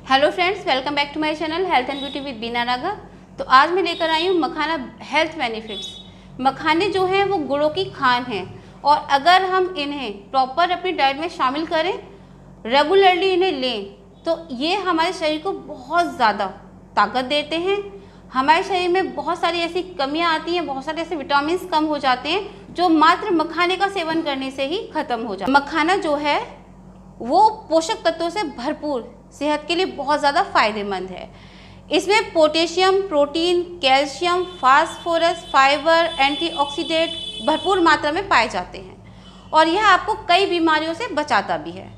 Hello friends, welcome back to my channel health and beauty with Beena Raghav. तो आज मैं लेकर आई हूँ मखाना हेल्थ बेनिफिट्स। मखाने जो हैं वो गुड़ों की खान हैं और अगर हम इन्हें प्रॉपर अपनी डाइट में शामिल करें, रेगुलरली इन्हें लें, तो ये हमारे शरीर को बहुत ज़्यादा ताकत देते हैं। हमारे शरीर में बहुत सारी ऐसी कमियाँ आती हैं, बहुत सारे ऐसे विटामिन कम हो जाते हैं जो मात्र मखाने का सेवन करने से ही ख़त्म हो जाए। मखाना जो है वो पोषक तत्वों से भरपूर, सेहत के लिए बहुत ज़्यादा फायदेमंद है। इसमें potassium, protein, calcium, phosphorus, fibre, antioxidant भरपूर मात्रा में पाए जाते हैं और यह आपको कई बीमारियों से बचाता भी है।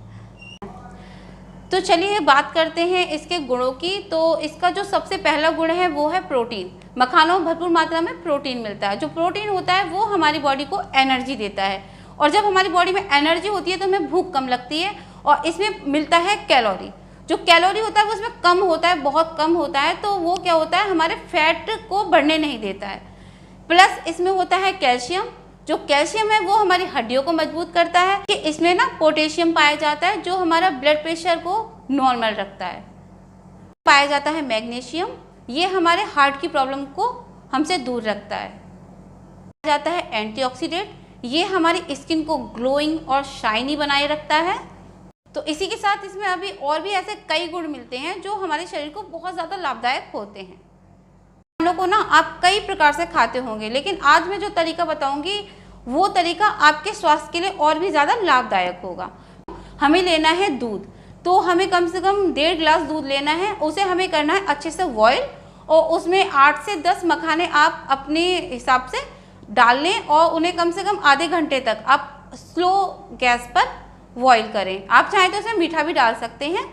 तो चलिए बात करते हैं इसके गुणों की। तो इसका जो सबसे पहला गुण है वो है प्रोटीन। मखानों में भरपूर मात्रा में प्रोटीन मिलता है। जो प्रोटीन होता है वो हमारी बॉडी को एनर्जी देता है और जब हमारी बॉडी में एनर्जी होती है तो हमें भूख कम लगती है और इसमें मिलता है कैलोरी। जो कैलोरी होता है वो उसमें कम होता है, बहुत कम होता है, तो वो क्या होता है, हमारे फैट को बढ़ने नहीं देता है। प्लस इसमें होता है कैल्शियम। जो कैल्शियम है वो हमारी हड्डियों को मजबूत करता है। कि इसमें ना पोटेशियम पाया जाता है जो हमारा ब्लड प्रेशर को नॉर्मल रखता है। पाया जाता है मैग्नीशियम, ये हमारे हार्ट की प्रॉब्लम को हमसे दूर रखता है। पाया जाता है एंटीऑक्सीडेंट, ये हमारी स्किन को ग्लोइंग और शाइनी बनाए रखता है। तो इसी के साथ इसमें अभी और भी ऐसे कई गुण मिलते हैं जो हमारे शरीर को बहुत ज़्यादा लाभदायक होते हैं। खानों को ना आप कई प्रकार से खाते होंगे, लेकिन आज मैं जो तरीका बताऊंगी वो तरीका आपके स्वास्थ्य के लिए और भी ज़्यादा लाभदायक होगा। हमें लेना है दूध, तो हमें कम से कम 1.5 गिलास दूध लेना है। उसे हमें करना है अच्छे से बॉयल और उसमें 8 से 10 मखाने आप अपने हिसाब से डाल लें और उन्हें कम से कम आधे घंटे तक आप स्लो गैस पर बॉईल करें। आप चाहें तो इसमें मीठा भी डाल सकते हैं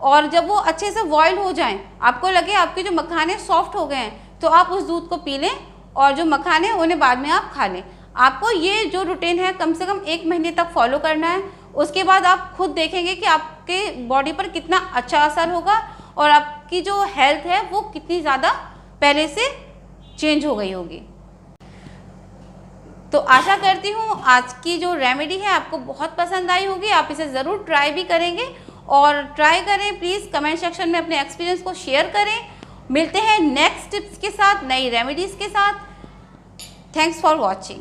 और जब वो अच्छे से बॉईल हो जाएं, आपको लगे आपके जो मखाने सॉफ्ट हो गए हैं, तो आप उस दूध को पी लें और जो मखाने उन्हें बाद में आप खा लें। आपको ये जो रूटीन है कम से कम 1 महीने तक फॉलो करना है। उसके बाद आप खुद देखेंगे कि आपके बॉडी पर कितना अच्छा असर होगा और आपकी जो हेल्थ है वो कितनी ज़्यादा पहले से चेंज हो गई होगी। तो आशा करती हूँ आज की जो रेमेडी है आपको बहुत पसंद आई होगी। आप इसे ज़रूर ट्राई भी करेंगे और ट्राई करें। प्लीज़ कमेंट सेक्शन में अपने एक्सपीरियंस को शेयर करें। मिलते हैं नेक्स्ट टिप्स के साथ, नई रेमेडीज़ के साथ। Thanks for watching.